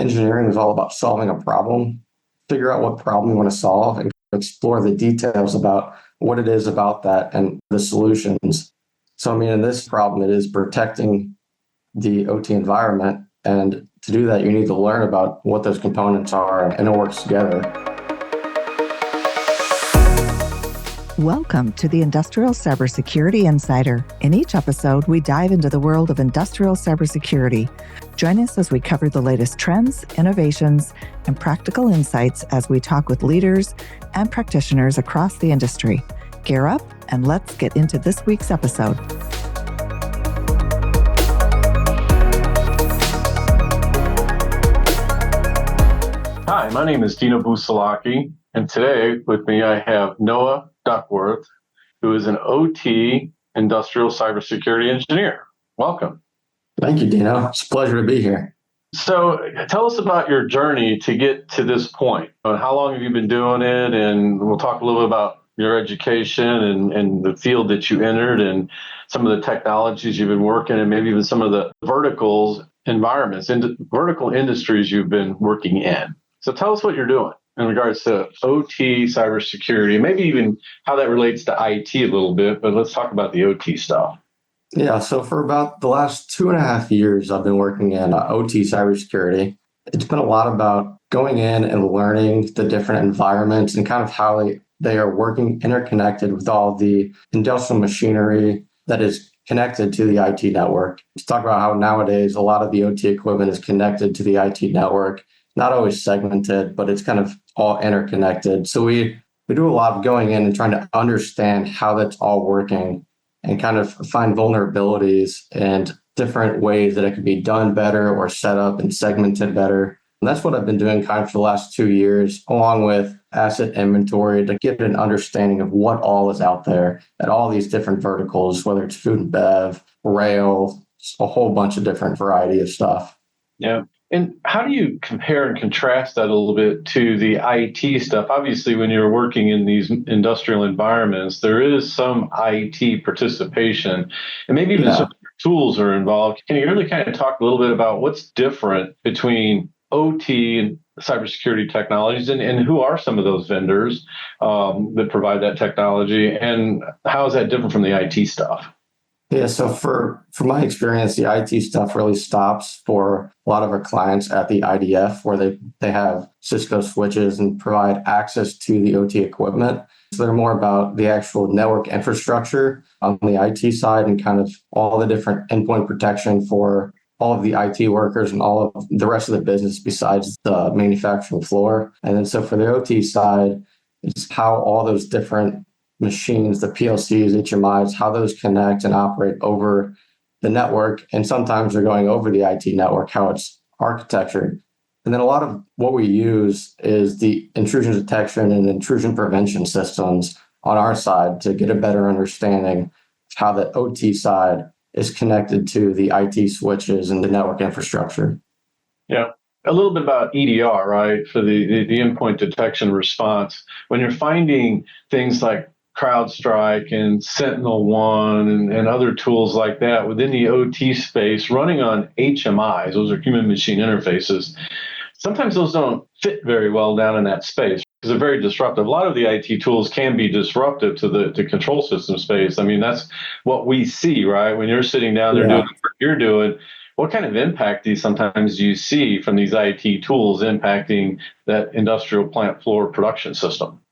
engineering is all about solving a problem, figure out what problem you want to solve, and explore the details about what it is about that and the solutions. So, I mean, in this problem, it is protecting the OT environment. And to do that, you need to learn about what those components are and it works together. Welcome to the Industrial Cybersecurity Insider. In each episode, we dive into the world of industrial cybersecurity. Join us as we cover the latest trends, innovations, and practical insights as we talk with leaders and practitioners across the industry. Gear up and let's get into this week's episode. Hi, my name is Dino Busalachi, and today with me I have Noah Duckworth, who is an OT industrial cybersecurity engineer. Welcome. Thank you, Dino. It's a pleasure to be here. So tell us about your journey to get to this point. How long have you been doing it? And we'll talk a little bit about your education and the field that you entered and some of the technologies you've been working in, maybe even some of the verticals, environments, vertical industries you've been working in. So tell us what you're doing in regards to OT cybersecurity, maybe even how that relates to IT a little bit, but let's talk about the OT stuff. Yeah, so for about the last 2.5 years, I've been working in OT cybersecurity. It's been a lot about going in and learning the different environments and kind of how they are working interconnected with all the industrial machinery that is connected to the IT network. Let's talk about how nowadays a lot of the OT equipment is connected to the IT network, not always segmented, but it's kind of all interconnected. So we do a lot of going in and trying to understand how that's all working and kind of find vulnerabilities and different ways that it could be done better or set up and segmented better. And that's what I've been doing kind of for the last 2 years, along with asset inventory to get an understanding of what all is out there at all these different verticals, whether it's food and bev, rail, a whole bunch of different variety of stuff. Yeah. And how do you compare and contrast that a little bit to the IT stuff? Obviously, when you're working in these industrial environments, there is some IT participation and maybe even some tools are involved. Can you really kind of talk a little bit about what's different between OT and cybersecurity technologies and who are some of those vendors that provide that technology and how is that different from the IT stuff? Yeah, so for my experience, the IT stuff really stops for a lot of our clients at the IDF where they have Cisco switches and provide access to the OT equipment. So they're more about the actual network infrastructure on the IT side and kind of all the different endpoint protection for all of the IT workers and all of the rest of the business besides the manufacturing floor. And then so for the OT side, it's how all those different machines, the PLCs, HMIs, how those connect and operate over the network. And sometimes they're going over the IT network, how it's architectured. And then a lot of what we use is the intrusion detection and intrusion prevention systems on our side to get a better understanding of how the OT side is connected to the IT switches and the network infrastructure. Yeah. A little bit about EDR, right? For the endpoint detection response. When you're finding things like CrowdStrike and Sentinel-1 and other tools like that within the OT space running on HMIs, those are human machine interfaces, sometimes those don't fit very well down in that space because they're very disruptive. A lot of the IT tools can be disruptive to the control system space. I mean, that's what we see, right? When you're sitting down there doing what you're doing, what kind of impact do you see from these IT tools impacting that industrial plant floor production system?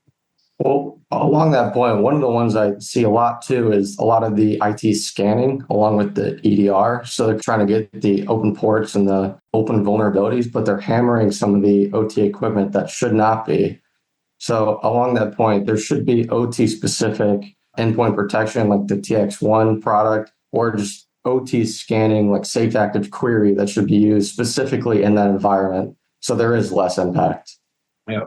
Well, along that point, one of the ones I see a lot too is a lot of the IT scanning along with the EDR. So they're trying to get the open ports and the open vulnerabilities, but they're hammering some of the OT equipment that should not be. So along that point, there should be OT specific endpoint protection like the TX1 product or just OT scanning like safe active query that should be used specifically in that environment. So there is less impact. Yeah.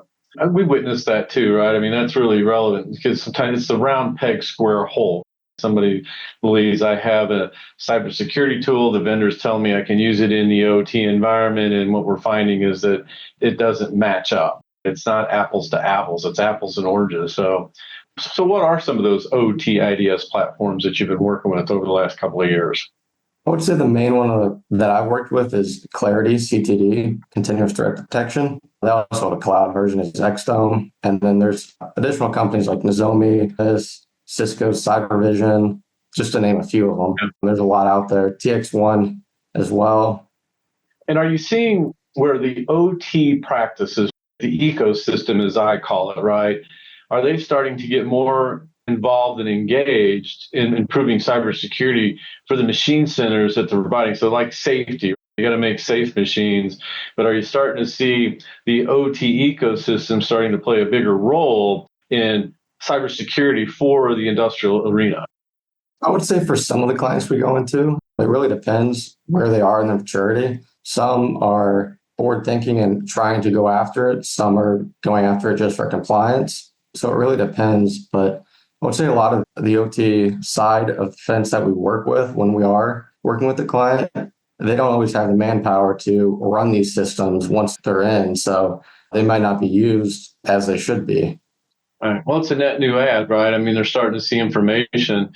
We witnessed that too, right? I mean, that's really relevant because sometimes it's a round peg, square hole. Somebody believes I have a cybersecurity tool. The vendors tell me I can use it in the OT environment. And what we're finding is that it doesn't match up. It's not apples to apples. It's apples and oranges. So what are some of those OT IDS platforms that you've been working with over the last couple of years? I would say the main one that I've worked with is Clarity, CTD, Continuous Threat Detection. They also have a cloud version is Xdome. And then there's additional companies like Nozomi, Cisco's Cybervision, just to name a few of them. There's a lot out there. TX1 as well. And are you seeing where the OT practices, the ecosystem, as I call it, right? Are they starting to get more involved and engaged in improving cybersecurity for the machine centers that they're providing? So, like safety, you got to make safe machines, but are you starting to see the OT ecosystem starting to play a bigger role in cybersecurity for the industrial arena? I would say for some of the clients we go into, it really depends where they are in their maturity. Some are forward thinking and trying to go after it. Some are going after it just for compliance. So it really depends. But I would say a lot of the OT side of the fence that we work with when we are working with the client, they don't always have the manpower to run these systems once they're in. So they might not be used as they should be. Right. Well, it's a net new ad, right? I mean, they're starting to see information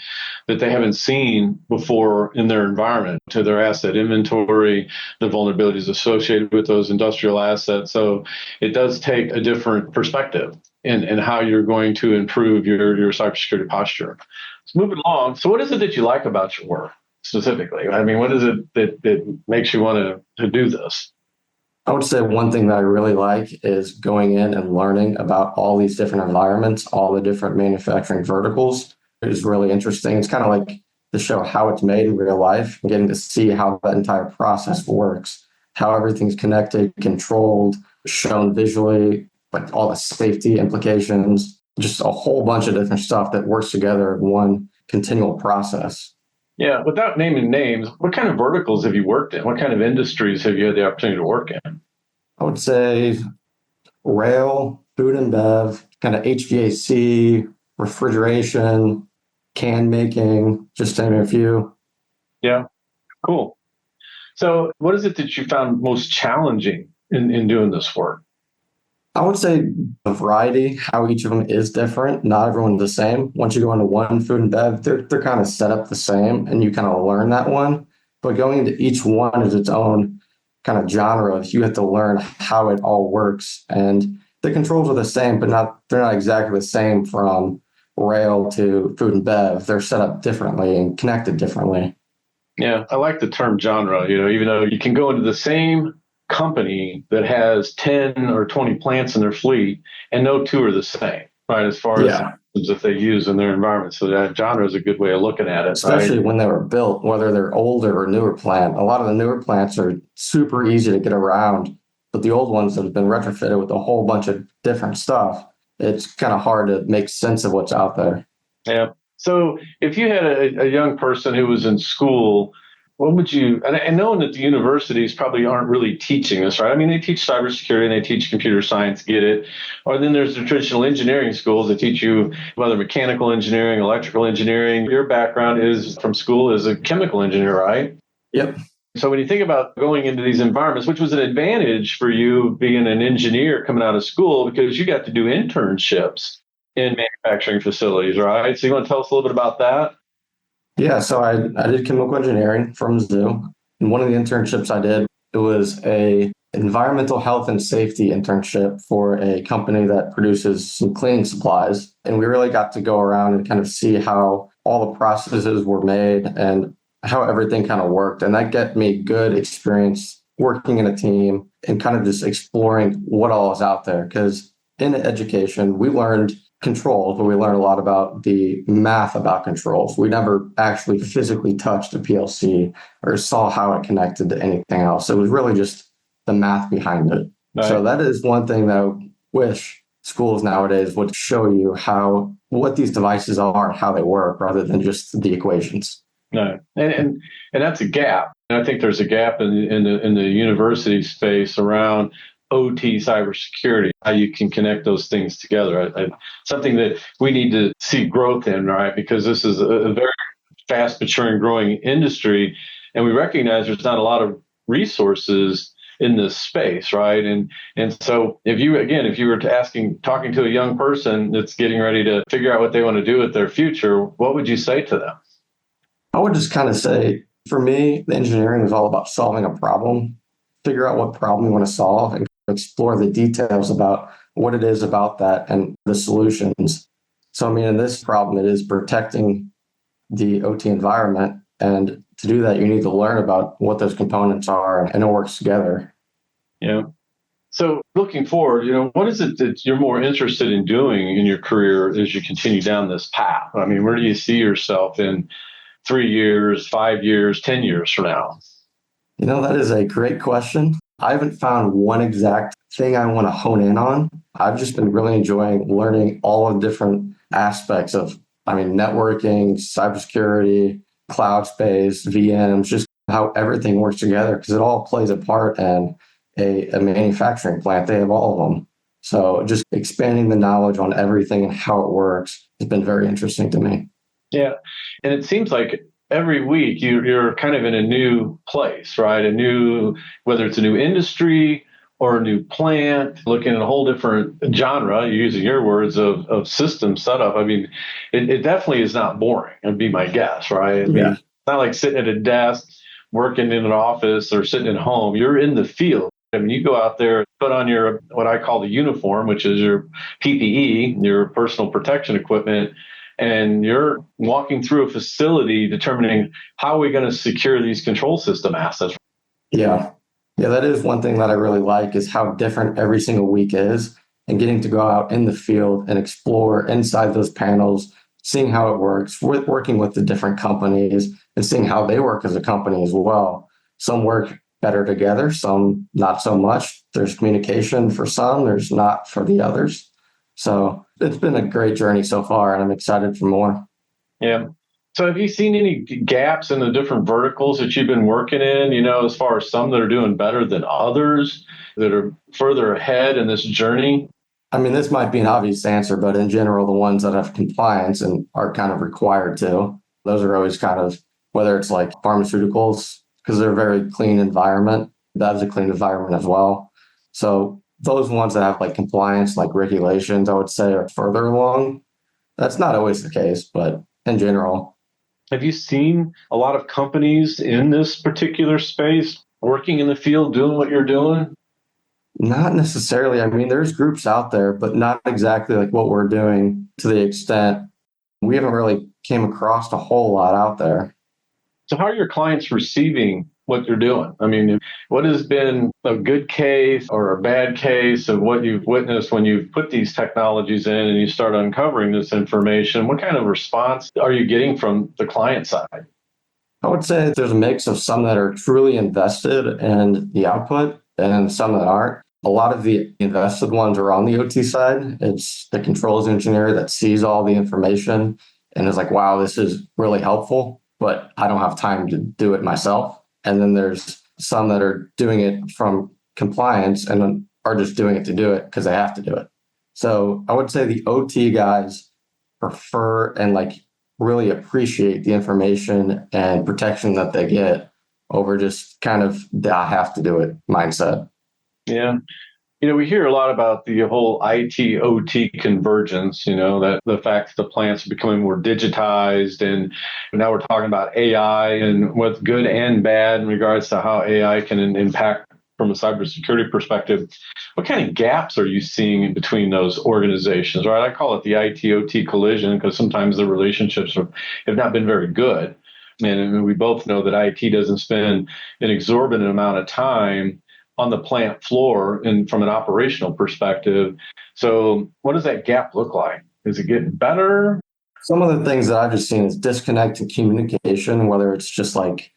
that they haven't seen before in their environment, to their asset inventory, the vulnerabilities associated with those industrial assets. So it does take a different perspective in how you're going to improve your cybersecurity posture. So moving along. So what is it that you like about your work specifically? I mean, what is it that makes you want to do this? I would say one thing that I really like is going in and learning about all these different environments, all the different manufacturing verticals. It is really interesting. It's kind of like to show how it's made in real life and getting to see how that entire process works, how everything's connected, controlled, shown visually, like all the safety implications, just a whole bunch of different stuff that works together in one continual process. Yeah, without naming names, what kind of verticals have you worked in? What kind of industries have you had the opportunity to work in? I would say rail, food and bev, kind of HVAC, refrigeration, can making, just to name a few. Yeah, cool. So, what is it that you found most challenging in doing this work? I would say the variety, how each of them is different. Not everyone's the same. Once you go into one food and bev, they're kind of set up the same and you kind of learn that one. But going into each one is its own kind of genre. You have to learn how it all works. And the controls are the same, but they're not exactly the same from rail to food and bev. They're set up differently and connected differently. Yeah, I like the term genre, even though you can go into the same company that has 10 or 20 plants in their fleet and no two are the same, right? As far as Yeah. that they use in their environment. So that genre is a good way of looking at it, Especially right? when they were built, whether they're older or newer plant. A lot of the newer plants are super easy to get around, but the old ones that have been retrofitted with a whole bunch of different stuff, it's kind of hard to make sense of what's out there. Yeah. So if you had a young person who was in school, what would you, and knowing that the universities probably aren't really teaching this, right? I mean, they teach cybersecurity and they teach computer science, get it. Or then there's the traditional engineering schools that teach you whether mechanical engineering, electrical engineering. Your background is from school as a chemical engineer, right? Yep. So when you think about going into these environments, which was an advantage for you being an engineer coming out of school because you got to do internships in manufacturing facilities, right? So you want to tell us a little bit about that? Yeah, so I did chemical engineering from Zoo. And one of the internships I did, it was a environmental health and safety internship for a company that produces some cleaning supplies. And we really got to go around and kind of see how all the processes were made and how everything kind of worked. And that got me good experience working in a team and kind of just exploring what all is out there. Because in education, we learned controls, but we learned a lot about the math about controls. We never actually physically touched a PLC or saw how it connected to anything else. It was really just the math behind it. Right. So that is one thing that I wish schools nowadays would show you what these devices are and how they work rather than just the equations. No, and that's a gap. And I think there's a gap in the university space around OT cybersecurity, how you can connect those things together. Something that we need to see growth in, right? Because this is a very fast maturing, growing industry, and we recognize there's not a lot of resources in this space, right? And so if you were talking to a young person that's getting ready to figure out what they want to do with their future, what would you say to them? I would just kind of say For me, the engineering is all about solving a problem, figure out what problem you want to solve, and explore the details about what it is about that and the solutions. So, I mean, in this problem, it is protecting the OT environment. And to do that, you need to learn about what those components are and it works together. Yeah. So looking forward, what is it that you're more interested in doing in your career as you continue down this path? I mean, where do you see yourself in 3 years, 5 years, 10 years from now? That is a great question. I haven't found one exact thing I want to hone in on. I've just been really enjoying learning all of the different aspects of, networking, cybersecurity, cloud space, VMs, just how everything works together because it all plays a part in a manufacturing plant. They have all of them. So just expanding the knowledge on everything and how it works has been very interesting to me. Yeah. And it seems like every week you're kind of in a new place, right? Whether it's a new industry or a new plant, looking at a whole different genre, using your words of system setup. I mean, it definitely is not boring, would be my guess, right? I mean, Yeah. it's not like sitting at a desk, working in an office or sitting at home. You're in the field. I mean, you go out there, put on your, what I call the uniform, which is your PPE, your personal protection equipment, and you're walking through a facility determining how are we going to secure these control system assets. Yeah. Yeah, that is one thing that I really like is how different every single week is and getting to go out in the field and explore inside those panels, seeing how it works, working with the different companies and seeing how they work as a company as well. Some work better together, some not so much. There's communication for some, there's not for the others. So it's been a great journey so far, and I'm excited for more. Yeah. So have you seen any gaps in the different verticals that you've been working in, as far as some that are doing better than others, that are further ahead in this journey? This might be an obvious answer, but in general, the ones that have compliance and are kind of required to, those are always kind of, whether it's like pharmaceuticals, because they're a very clean environment, that is a clean environment as well. So those ones that have like compliance, like regulations, I would say are further along. That's not always the case, but in general. Have you seen a lot of companies in this particular space working in the field doing what you're doing? Not necessarily. There's groups out there, but not exactly like what we're doing to the extent we haven't really came across a whole lot out there. So how are your clients receiving what you're doing? I mean, what has been a good case or a bad case of what you've witnessed when you've put these technologies in and you start uncovering this information? What kind of response are you getting from the client side? I would say there's a mix of some that are truly invested in the output and some that aren't. A lot of the invested ones are on the OT side. It's the controls engineer that sees all the information and is like, wow, this is really helpful, but I don't have time to do it myself. And then there's some that are doing it from compliance and are just doing it to do it because they have to do it. So I would say the OT guys prefer and like really appreciate the information and protection that they get over just kind of the I have to do it mindset. Yeah. We hear a lot about the whole IT OT convergence, that the fact that the plants are becoming more digitized. And now we're talking about AI and what's good and bad in regards to how AI can impact from a cybersecurity perspective. What kind of gaps are you seeing in between those organizations, right? I call it the IT OT collision because sometimes the relationships have not been very good. And we both know that IT doesn't spend an exorbitant amount of time on the plant floor and from an operational perspective. So what does that gap look like? Is it getting better? Some of the things that I've just seen is disconnect in communication, whether it's just like,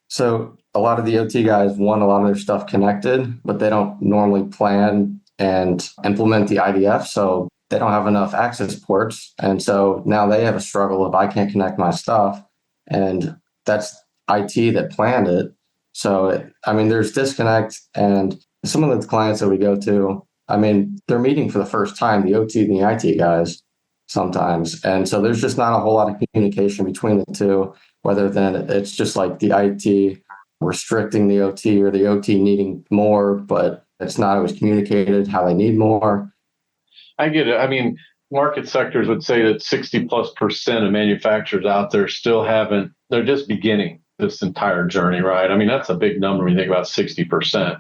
so a lot of the OT guys want a lot of their stuff connected, but they don't normally plan and implement the IDF. So they don't have enough access ports. And so now they have a struggle if I can't connect my stuff. And that's IT that planned it. So, there's disconnect. And some of the clients that we go to, they're meeting for the first time, the OT and the IT guys sometimes. And so there's just not a whole lot of communication between the two, whether then it's just like the IT restricting the OT or the OT needing more, but it's not always communicated how they need more. I get it. Market sectors would say that 60+% of manufacturers out there still haven't, they're just beginning this entire journey, right? I mean, that's a big number when you think about 60%.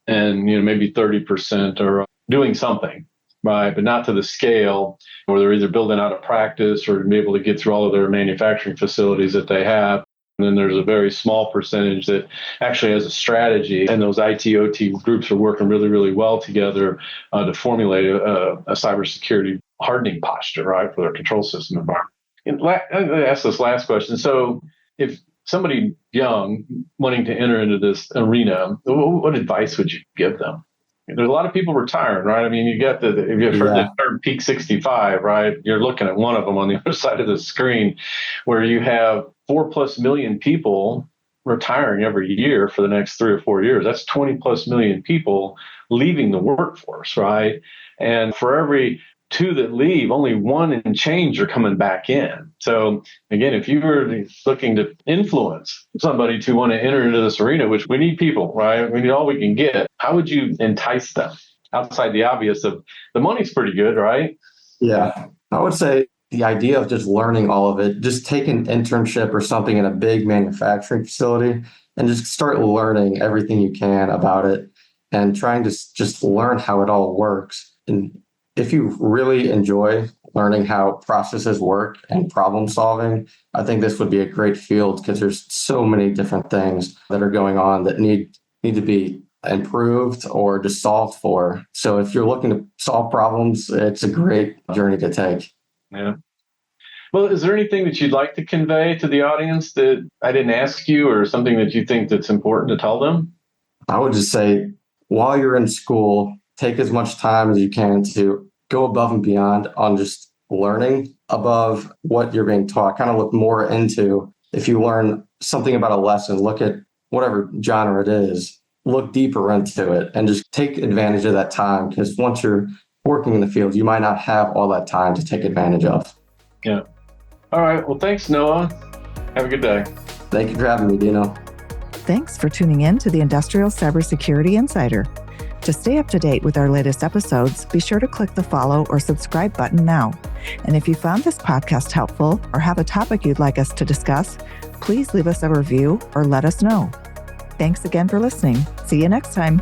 And, maybe 30% are doing something, right? But not to the scale where they're either building out a practice or be able to get through all of their manufacturing facilities that they have. And then there's a very small percentage that actually has a strategy, and those IT/OT groups are working really, really well together to formulate a cybersecurity hardening posture, right, for their control system environment. And I'm going to ask this last question. So, if somebody young wanting to enter into this arena, what advice would you give them? There's a lot of people retiring, right? I mean, if you've heard the term peak 65, right? You're looking at one of them on the other side of the screen, where you have 4+ million people retiring every year for the next 3 or 4 years. That's 20+ million people leaving the workforce, right? And for every 2 that leave, only 1 and change are coming back in. So again, if you were looking to influence somebody to want to enter into this arena, which we need people, right? We need all we can get. How would you entice them outside the obvious of the money's pretty good, right? Yeah. I would say the idea of just learning all of it, just take an internship or something in a big manufacturing facility and just start learning everything you can about it and trying to just learn how it all works. And if you really enjoy learning how processes work and problem solving, I think this would be a great field because there's so many different things that are going on that need to be improved or just solved for. So if you're looking to solve problems, it's a great journey to take. Yeah. Well, is there anything that you'd like to convey to the audience that I didn't ask you, or something that you think that's important to tell them? I would just say, while you're in school, take as much time as you can to go above and beyond on just learning above what you're being taught. Kind of look more into, if you learn something about a lesson, look at whatever genre it is, look deeper into it and just take advantage of that time. Because once you're working in the field, you might not have all that time to take advantage of. Yeah. All right. Well, thanks, Noah. Have a good day. Thank you for having me, Dino. Thanks for tuning in to the Industrial Cybersecurity Insider. To stay up to date with our latest episodes, be sure to click the follow or subscribe button now. And if you found this podcast helpful or have a topic you'd like us to discuss, please leave us a review or let us know. Thanks again for listening. See you next time.